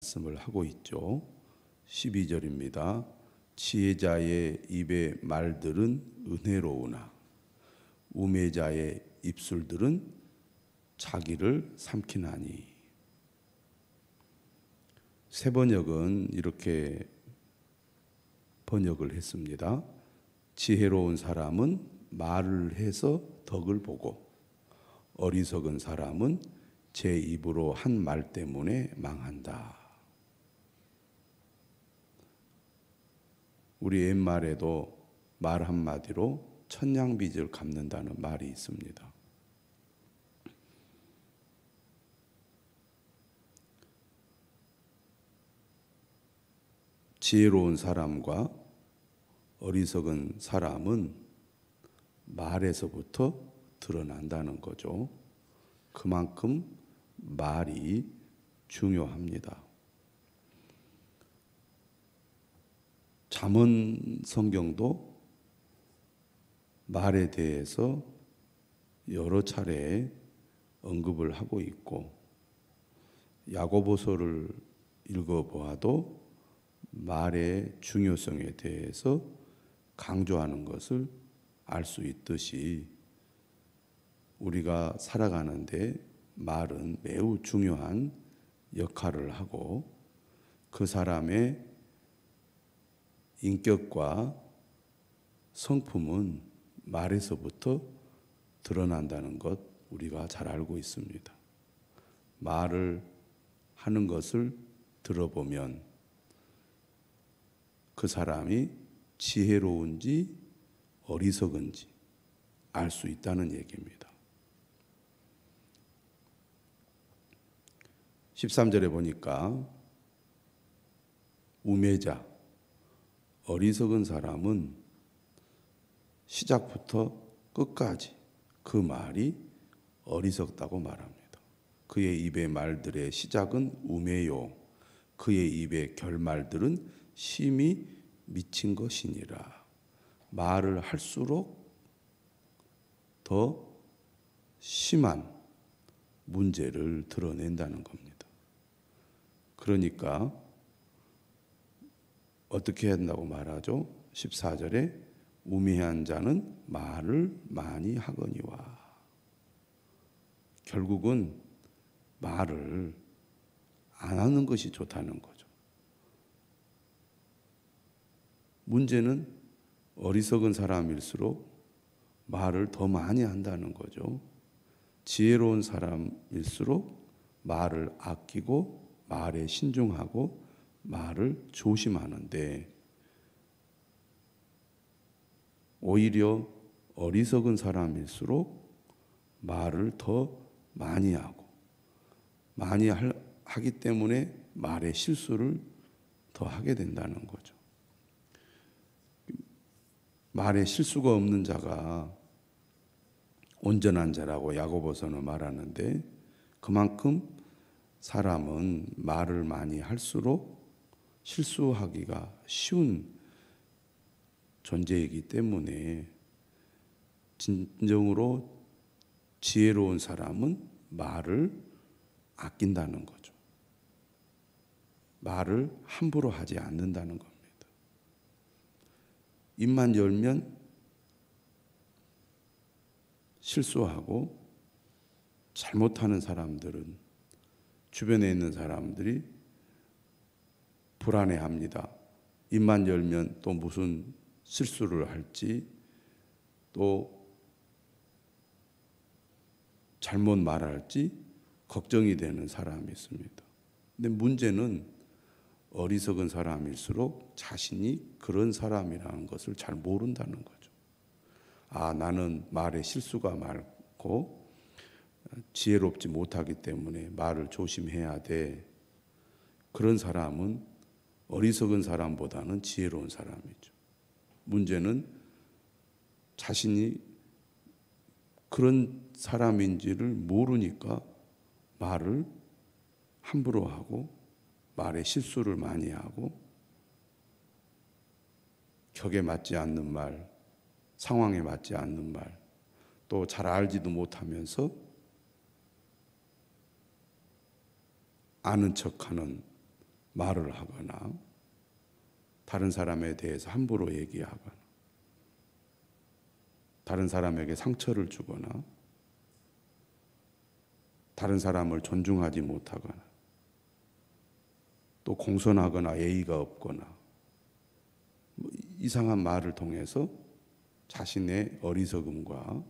말씀을 하고 있죠. 12절입니다. 지혜자의 입의 말들은 은혜로우나 우매자의 입술들은 자기를 삼키나니. 새번역은 이렇게 번역을 했습니다. 지혜로운 사람은 말을 해서 덕을 보고 어리석은 사람은 제 입으로 한 말 때문에 망한다. 우리 옛말에도 말 한마디로 천냥빚을 갚는다는 말이 있습니다. 지혜로운 사람과 어리석은 사람은 말에서부터 드러난다는 거죠. 그만큼 말이 중요합니다. 잠언 성경도 말에 대해서 여러 차례 언급을 하고 있고, 야고보서를 읽어보아도 말의 중요성에 대해서 강조하는 것을 알 수 있듯이 우리가 살아가는데 말은 매우 중요한 역할을 하고 그 사람의 인격과 성품은 말에서부터 드러난다는 것 우리가 잘 알고 있습니다. 말을 하는 것을 들어보면 그 사람이 지혜로운지 어리석은지 알 수 있다는 얘기입니다. 13절에 보니까 우매자, 어리석은 사람은 시작부터 끝까지 그 말이 어리석다고 말합니다. 그의 입의 말들의 시작은 우매요, 그의 입의 결말들은 심히 미친 것이니라. 말을 할수록 더 심한 문제를 드러낸다는 겁니다. 그러니까 어떻게 한다고 말하죠? 14절에 우매한 자는 말을 많이 하거니와. 결국은 말을 안 하는 것이 좋다는 거죠. 문제는 어리석은 사람일수록 말을 더 많이 한다는 거죠. 지혜로운 사람일수록 말을 아끼고 말에 신중하고 말을 조심하는데, 오히려 어리석은 사람일수록 말을 더 많이 하고 많이 하기 때문에 말의 실수를 더 하게 된다는 거죠. 말에 실수가 없는 자가 온전한 자라고 야고보서는 말하는데, 그만큼 사람은 말을 많이 할수록 실수하기가 쉬운 존재이기 때문에 진정으로 지혜로운 사람은 말을 아낀다는 거죠. 말을 함부로 하지 않는다는 겁니다. 입만 열면 실수하고 잘못하는 사람들은 주변에 있는 사람들이 불안해합니다. 입만 열면 또 무슨 실수를 할지, 또 잘못 말할지 걱정이 되는 사람이 있습니다. 근데 문제는 어리석은 사람일수록 자신이 그런 사람이라는 것을 잘 모른다는 거죠. 아, 나는 말에 실수가 많고 지혜롭지 못하기 때문에 말을 조심해야 돼. 그런 사람은 어리석은 사람보다는 지혜로운 사람이죠. 문제는 자신이 그런 사람인지를 모르니까 말을 함부로 하고 말에 실수를 많이 하고 격에 맞지 않는 말, 상황에 맞지 않는 말, 또 잘 알지도 못하면서 아는 척하는 말을 하거나 다른 사람에 대해서 함부로 얘기하거나 다른 사람에게 상처를 주거나 다른 사람을 존중하지 못하거나 또 공손하거나 예의가 없거나 이상한 말을 통해서 자신의 어리석음과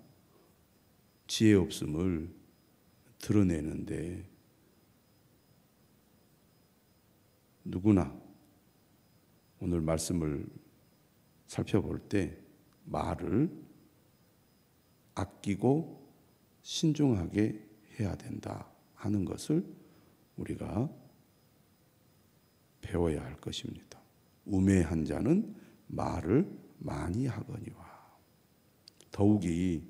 지혜 없음을 드러내는데 누구나 오늘 말씀을 살펴볼 때 말을 아끼고 신중하게 해야 된다 하는 것을 우리가 배워야 할 것입니다. 우매한 자는 말을 많이 하거니와. 더욱이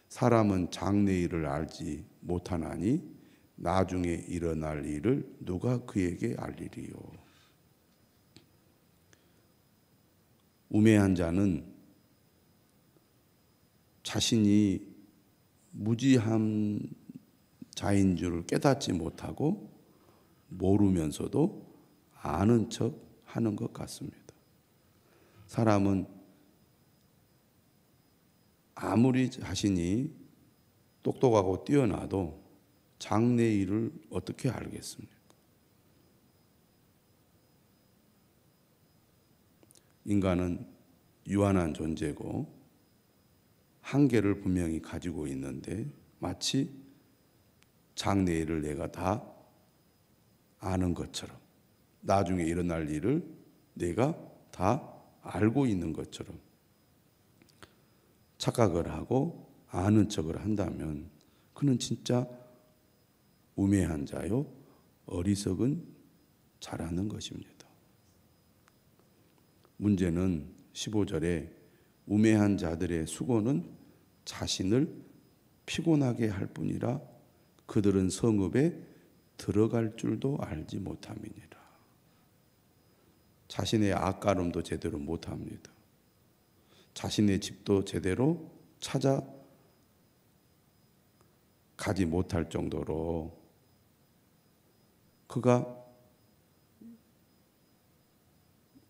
사람은 장래일을 알지 못하나니 나중에 일어날 일을 누가 그에게 알리리요. 우매한 자는 자신이 무지한 자인 줄을 깨닫지 못하고 모르면서도 아는 척 하는 것 같습니다. 사람은 아무리 자신이 똑똑하고 뛰어나도 장래일을 어떻게 알겠습니까? 인간은 유한한 존재고 한계를 분명히 가지고 있는데 마치 장래일을 내가 다 아는 것처럼 나중에 일어날 일을 내가 다 알고 있는 것처럼 착각을 하고 아는 척을 한다면 그는 진짜 우매한 자요 어리석은 자라는 것입니다. 문제는 15절에 우매한 자들의 수고는 자신을 피곤하게 할 뿐이라 그들은 성읍에 들어갈 줄도 알지 못함이니라. 자신의 앞가림도 제대로 못합니다. 자신의 집도 제대로 찾아 가지 못할 정도로 그가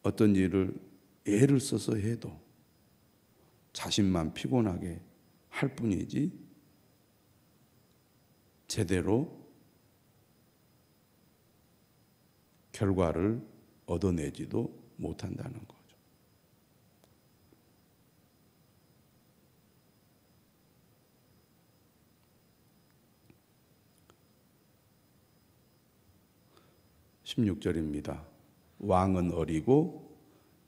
어떤 일을 애를 써서 해도 자신만 피곤하게 할 뿐이지 제대로 결과를 얻어내지도 못한다는 거죠. (16절입니다) 왕은 어리고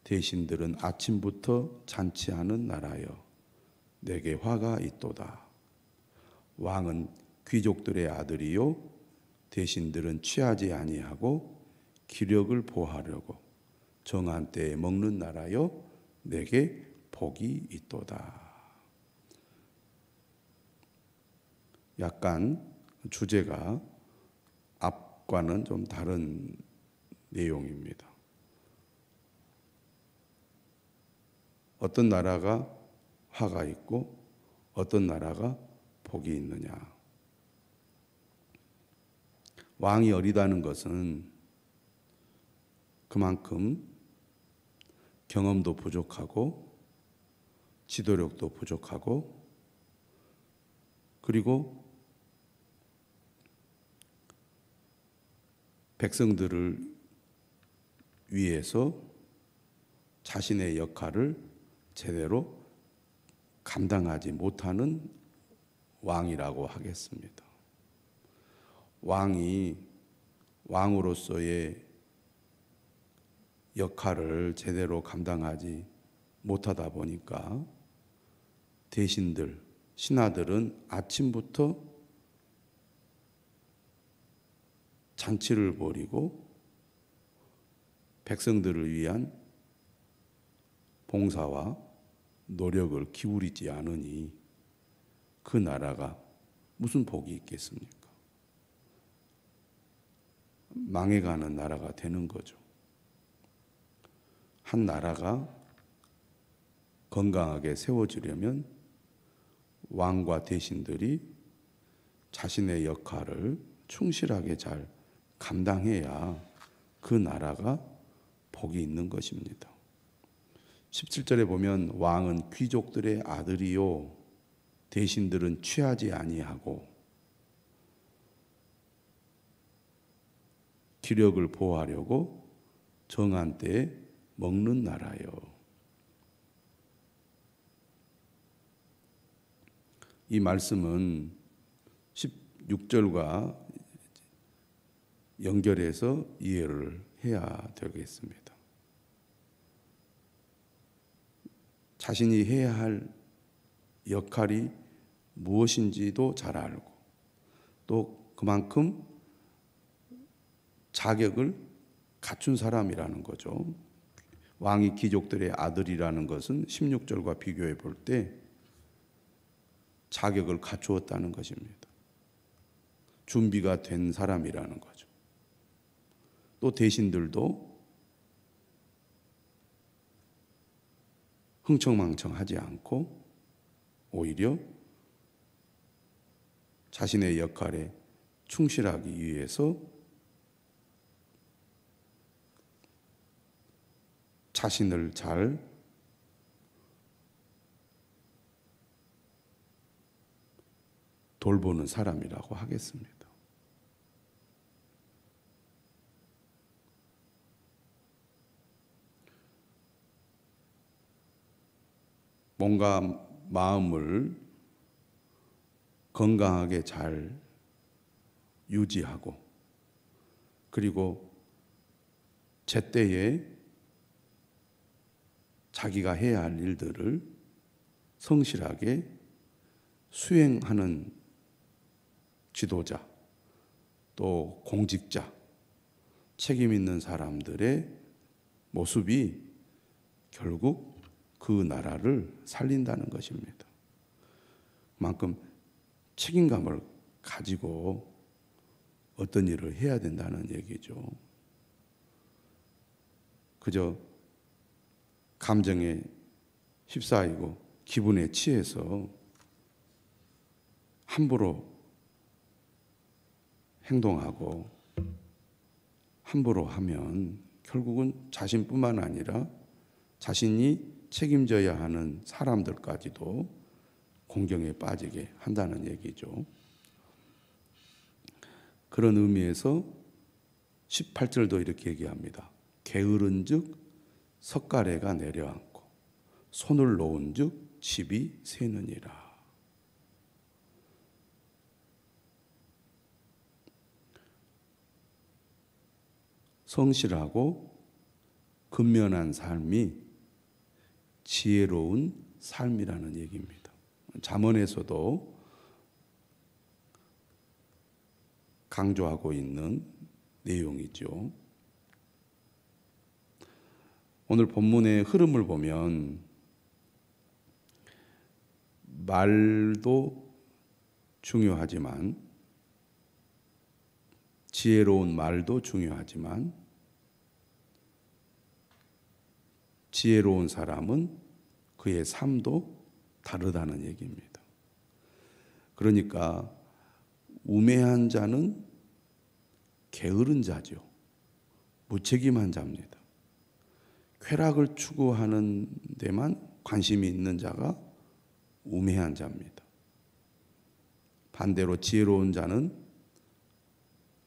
대신들은 아침부터 잔치하는 나라여 내게 화가 있도다. 왕은 귀족들의 아들이요 대신들은 취하지 아니하고 기력을 보하려고 정한 때에 먹는 나라여 내게 복이 있도다. 약간 주제가 앞과는 좀 다른 내용입니다. 어떤 나라가 화가 있고 어떤 나라가 복이 있느냐. 왕이 어리다는 것은 그만큼 경험도 부족하고 지도력도 부족하고 그리고 백성들을 위해서 자신의 역할을 제대로 감당하지 못하는 왕이라고 하겠습니다. 왕이 왕으로서의 역할을 제대로 감당하지 못하다 보니까 대신들, 신하들은 아침부터 잔치를 벌이고 백성들을 위한 봉사와 노력을 기울이지 않으니 그 나라가 무슨 복이 있겠습니까? 망해가는 나라가 되는 거죠. 한 나라가 건강하게 세워지려면 왕과 대신들이 자신의 역할을 충실하게 잘 감당해야 그 나라가 복이 있는 것입니다. 17절에 보면 왕은 귀족들의 아들이요 대신들은 취하지 아니하고 기력을 보호하려고 정한 때에 먹는 나라요. 이 말씀은 16절과 연결해서 이해를 해야 되겠습니다. 자신이 해야 할 역할이 무엇인지도 잘 알고 또 그만큼 자격을 갖춘 사람이라는 거죠. 왕이 귀족들의 아들이라는 것은 16절과 비교해 볼 때 자격을 갖추었다는 것입니다. 준비가 된 사람이라는 거죠. 또 대신들도 흥청망청하지 않고 오히려 자신의 역할에 충실하기 위해서 자신을 잘 돌보는 사람이라고 하겠습니다. 뭔가 마음을 건강하게 잘 유지하고 그리고 제때에 자기가 해야 할 일들을 성실하게 수행하는 지도자, 또 공직자, 책임 있는 사람들의 모습이 결국 그 나라를 살린다는 것입니다. 그만큼 책임감을 가지고 어떤 일을 해야 된다는 얘기죠. 그저 감정에 휩싸이고 기분에 취해서 함부로 행동하고 함부로 하면 결국은 자신뿐만 아니라 자신이 책임져야 하는 사람들까지도 공경에 빠지게 한다는 얘기죠. 그런 의미에서 18절도 이렇게 얘기합니다. 게으른 즉 석가래가 내려앉고 손을 놓은 즉 집이 새느니라. 성실하고 근면한 삶이 지혜로운 삶이라는 얘기입니다. 잠언에서도 강조하고 있는 내용이죠. 오늘 본문의 흐름을 보면 말도 중요하지만 지혜로운 말도 중요하지만 지혜로운 사람은 그의 삶도 다르다는 얘기입니다. 그러니까 우매한 자는 게으른 자죠. 무책임한 자입니다. 쾌락을 추구하는 데만 관심이 있는 자가 우매한 자입니다. 반대로 지혜로운 자는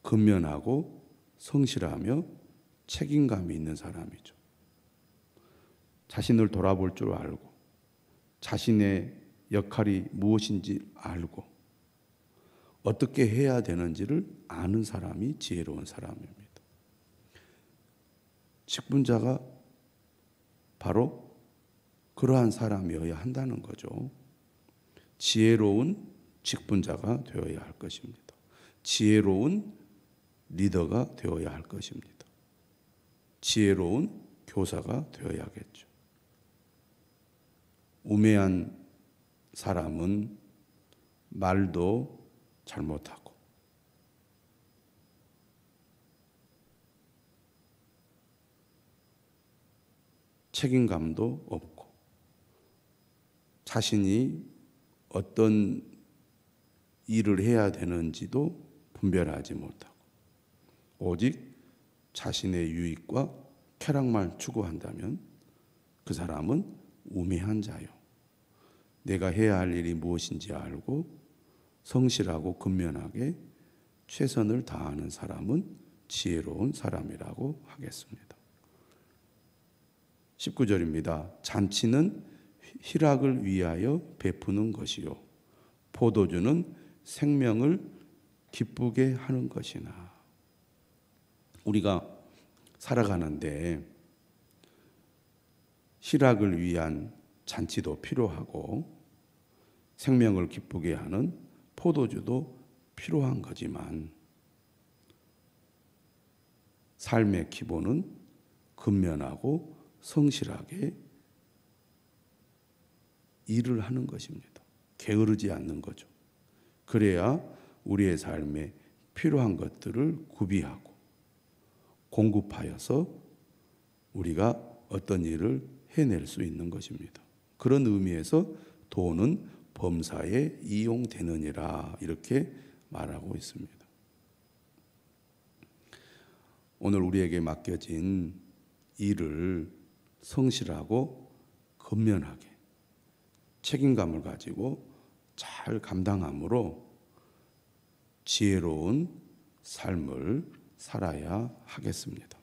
근면하고 성실하며 책임감이 있는 사람이죠. 자신을 돌아볼 줄 알고 자신의 역할이 무엇인지 알고 어떻게 해야 되는지를 아는 사람이 지혜로운 사람입니다. 직분자가 바로 그러한 사람이어야 한다는 거죠. 지혜로운 직분자가 되어야 할 것입니다. 지혜로운 리더가 되어야 할 것입니다. 지혜로운 교사가 되어야겠죠. 우매한 사람은 말도 잘못하고 책임감도 없고 자신이 어떤 일을 해야 되는지도 분별하지 못하고 오직 자신의 유익과 쾌락만 추구한다면 그 사람은 우매한 자요. 내가 해야 할 일이 무엇인지 알고 성실하고 근면하게 최선을 다하는 사람은 지혜로운 사람이라고 하겠습니다. 19절입니다. 잔치는 희락을 위하여 베푸는 것이요 포도주는 생명을 기쁘게 하는 것이나. 우리가 살아가는데 희락을 위한 잔치도 필요하고 생명을 기쁘게 하는 포도주도 필요한 거지만 삶의 기본은 근면하고 성실하게 일을 하는 것입니다. 게으르지 않는 거죠. 그래야 우리의 삶에 필요한 것들을 구비하고 공급하여서 우리가 어떤 일을 해낼 수 있는 것입니다. 그런 의미에서 돈은 범사에 이용되느니라 이렇게 말하고 있습니다. 오늘 우리에게 맡겨진 일을 성실하고 근면하게 책임감을 가지고 잘 감당함으로 지혜로운 삶을 살아야 하겠습니다.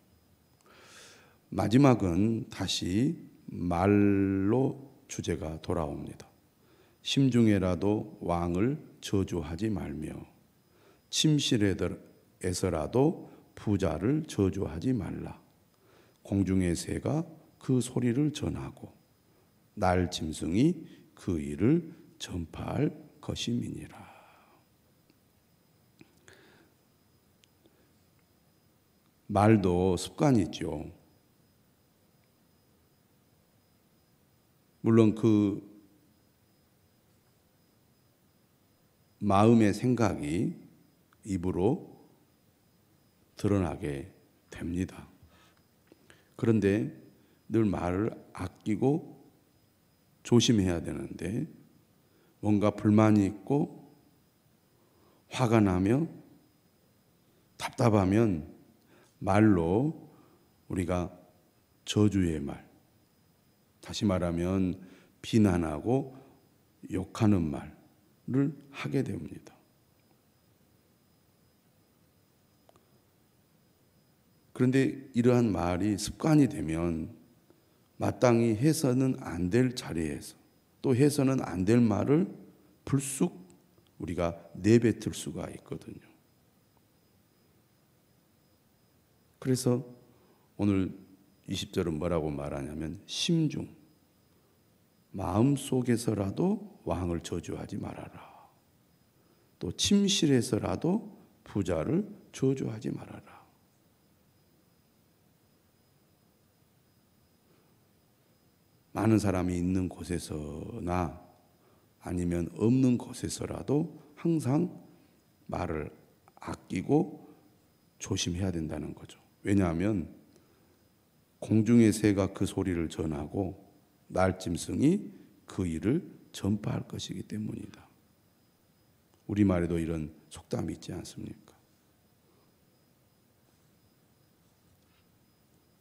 마지막은 다시 말로 주제가 돌아옵니다. 심중에라도 왕을 저주하지 말며 침실에서라도 부자를 저주하지 말라. 공중의 새가 그 소리를 전하고 날 짐승이 그 일을 전파할 것임이니라. 말도 습관이죠. 물론 그 마음의 생각이 입으로 드러나게 됩니다. 그런데 늘 말을 아끼고 조심해야 되는데 뭔가 불만이 있고 화가 나며 답답하면 말로 우리가 저주의 말, 다시 말하면 비난하고 욕하는 말을 하게 됩니다. 그런데 이러한 말이 습관이 되면 마땅히 해서는 안 될 자리에서 또 해서는 안 될 말을 불쑥 우리가 내뱉을 수가 있거든요. 그래서 오늘 20절은 뭐라고 말하냐면 심중, 마음속에서라도 왕을 저주하지 말아라. 또 침실에서라도 부자를 저주하지 말아라. 많은 사람이 있는 곳에서나 아니면 없는 곳에서라도 항상 말을 아끼고 조심해야 된다는 거죠. 왜냐하면 공중의 새가 그 소리를 전하고 날짐승이 그 일을 전파할 것이기 때문이다. 우리말에도 이런 속담이 있지 않습니까?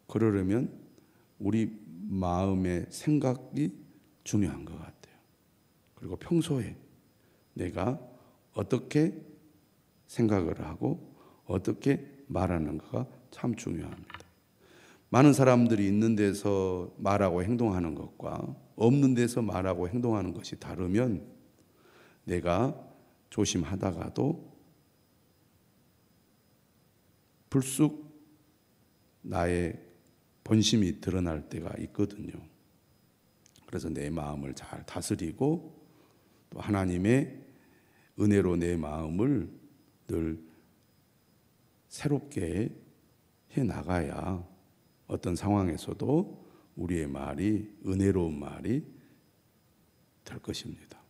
그러려면 우리 마음의 생각이 중요한 것 같아요. 그리고 평소에 내가 어떻게 생각을 하고 어떻게 말하는가가 참 중요합니다. 많은 사람들이 있는 데서 말하고 행동하는 것과 없는 데서 말하고 행동하는 것이 다르면 내가 조심하다가도 불쑥 나의 본심이 드러날 때가 있거든요. 그래서 내 마음을 잘 다스리고 또 하나님의 은혜로 내 마음을 늘 새롭게 해 나가야 어떤 상황에서도 우리의 말이 은혜로운 말이 될 것입니다.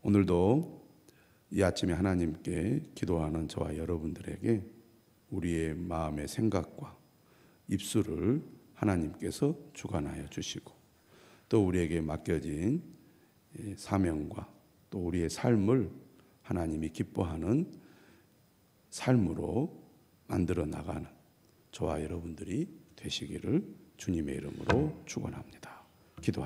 오늘도 이 아침에 하나님께 기도하는 저와 여러분들에게 우리의 마음의 생각과 입술을 하나님께서 주관하여 주시고 또 우리에게 맡겨진 사명과 또 우리의 삶을 하나님이 기뻐하는 삶으로 만들어 나가는 저와 여러분들이 되시기를 주님의 이름으로 축원합니다. 기도합니다.